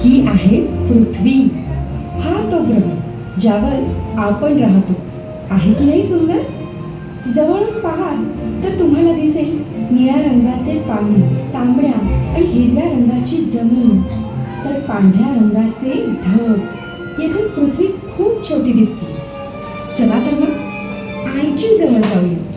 ही आहे पृथ्वी. हा तो ग्रह ज्यावर आपण राहतो. आहे की नाही सुंदर? जवळून पाहाल तर तुम्हाला दिसेल निळ्या रंगाचे पाणी, तांबड्या आणि हिरव्या रंगाची जमीन, तर पांढऱ्या रंगाचे ढग. येथून पृथ्वी खूप छोटी दिसते. चला तर मग आणखी जवळ जाऊया.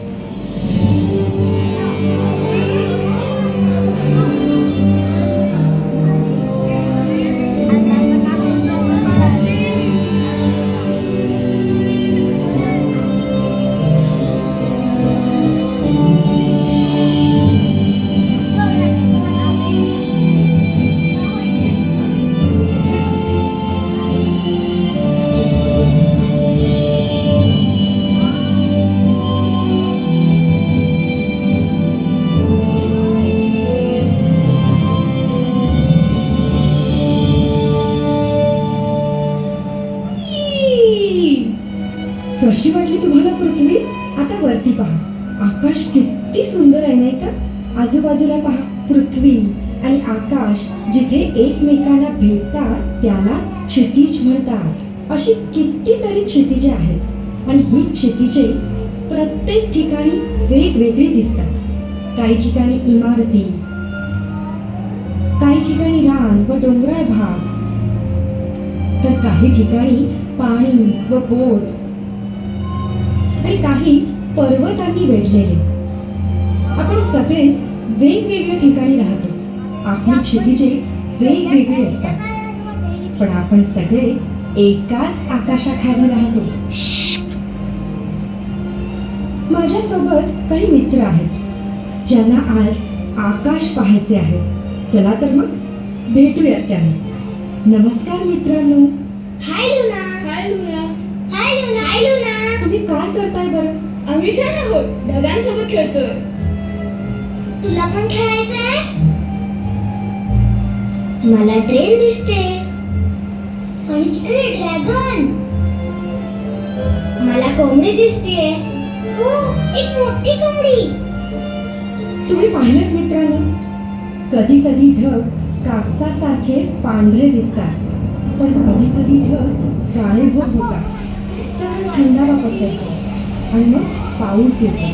कशी वाटली तुम्हाला पृथ्वी? आता वरती पहा. आकाश किती सुंदर आहे नाही का? आजूबाजूला पहा. पृथ्वी आणि आकाश जिथे एकमेकांना भेटतात त्याला क्षितिज म्हणतात. अशी कितीतरी क्षितिजे आहेत आणि ही क्षितिजे प्रत्येक ठिकाणी वेगवेगळी दिसतात. काही ठिकाणी इमारती, काही ठिकाणी रान व डोंगराळ भाग, तर काही ठिकाणी पाणी व बोट आणि काही पर्वतांनी वेढलेले. आपण सगळेच वेगवेगळ्या ठिकाणी राहतो. आपली क्षितिजे वेगवेगळी असतात, पण आपण सगळे एकाच आकाशाखाली राहतो. माझ्यासोबत काही मित्र आहेत ज्यांना आज आकाश पाहायचे आहे. चला तर मग भेटूयात त्यांना. नमस्कार मित्रांनो. हाय लुना. हाय लुना. हाय लुना. हाय लुना. तुम्ही काय करताय बरं? आम्ही छान आहोत. ढगांसोबत खेळतोय. तुला पण खेळायचंय? मला ट्रेन दिसते आणि तिकडे ड्रॅगन. मला कोंबडी दिसते. हो, एक मोठी कोंबडी. तुम्ही पाहिलं मित्रांनो, कधी कधी ढग कापसासारखे पांढरे दिसतात, पण कधी कधी ढग काळेभोर होतात. त्यामुळे थंडावा पसरतो आणि मग पाऊस येतो.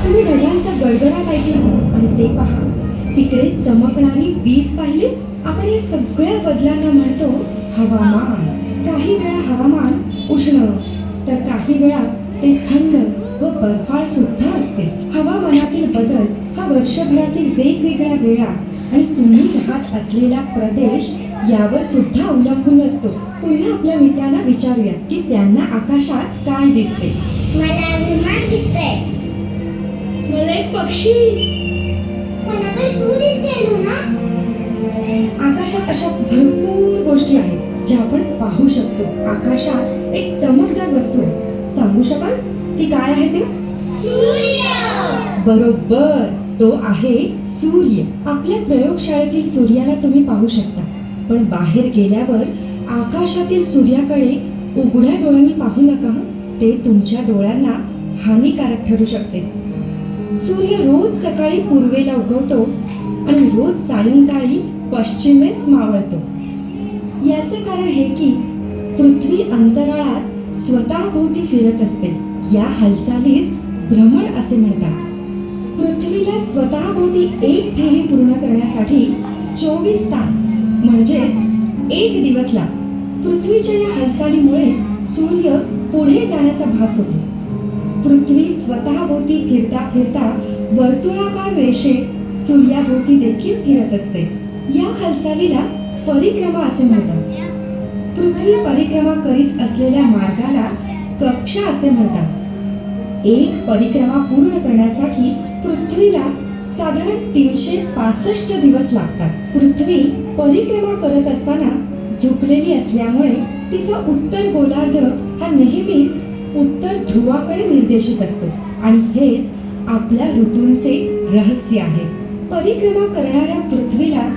तुम्ही ढगांचा गडगडाट ऐकला आणि ते पहा, तिकडे चमकणारी वीज पाहिली. आपण या सगळ्या बदलांना म्हणतो हवामान. काही वेळा हवामान उष्ण तर काही वेळा ते थंड व बर्फाळ सुद्धा असते. हवामानातील बदल हा वर्षभरातील वेगवेगळ्या वेळा आणि तुम्ही राहत असलेला प्रदेश यावर सुद्धा अवलंबून असतो. पुन्हा आपल्या मित्रांना विचारूया की त्यांना आकाशात काय दिसते. मला विमान दिसतंय. मला एक पक्षी. मला तर तू दिसते लुना. आकाशात अशा भरपूर गोष्टी आहेत ज्या आपण पाहू शकतो. आकाशात एक चमकदार वस्तू आहे. सांगू शकाल ती काय आहे ते? सूर्य. बरोबर, तो आहे सूर्य. आपल्या प्रयोगशाळेतील सूर्याला तुम्ही पाहू शकता, पण बाहेर गेल्यावर आकाशातील सूर्याकडे उघड्या डोळ्यांनी पाहू नका. ते तुमच्या डोळ्यांना हानिकारक ठरू शकते. सूर्य रोज सकाळी पूर्वेला उगवतो आणि रोज सायंकाळी पश्चिमेस मावळतो. याचे कारण हे की पृथ्वी अंतराळात स्वतःभोवती फिरत असते. या हालचालीस भ्रमण असे म्हणतात. पृथ्वीला स्वतःभोवती एक फेरी पूर्ण करण्यासाठी 24 तास म्हणजेच एक दिवस लागतो. पृथ्वीच्या या हालचालीमुळेच सूर्य पुढे जाण्याचा भास होतो. पृथ्वी स्वतःभोवती फिरता फिरता वर्तुळाकार रेषेत सूर्याभोवती देखील फिरत असते. या हालचालीला परिक्रमा असे म्हणतात. पृथ्वी परिक्रमा करीत असलेल्या मार्गाला कक्षा असे म्हणतात. एक परिक्रमा पूर्ण करण्यासाठी पृथ्वीला साधारण 365 दिवस लागतात. पृथ्वी परिक्रमा करत असताना झुकलेली असल्यामुळे तिचा उत्तर गोलार्ध हा नेहमीच उत्तर ध्रुवाकडे निर्देशित असतो आणि हेच आपल्या ऋतूंचे रहस्य आहे. परिक्रमा करणाऱ्या पृथ्वीला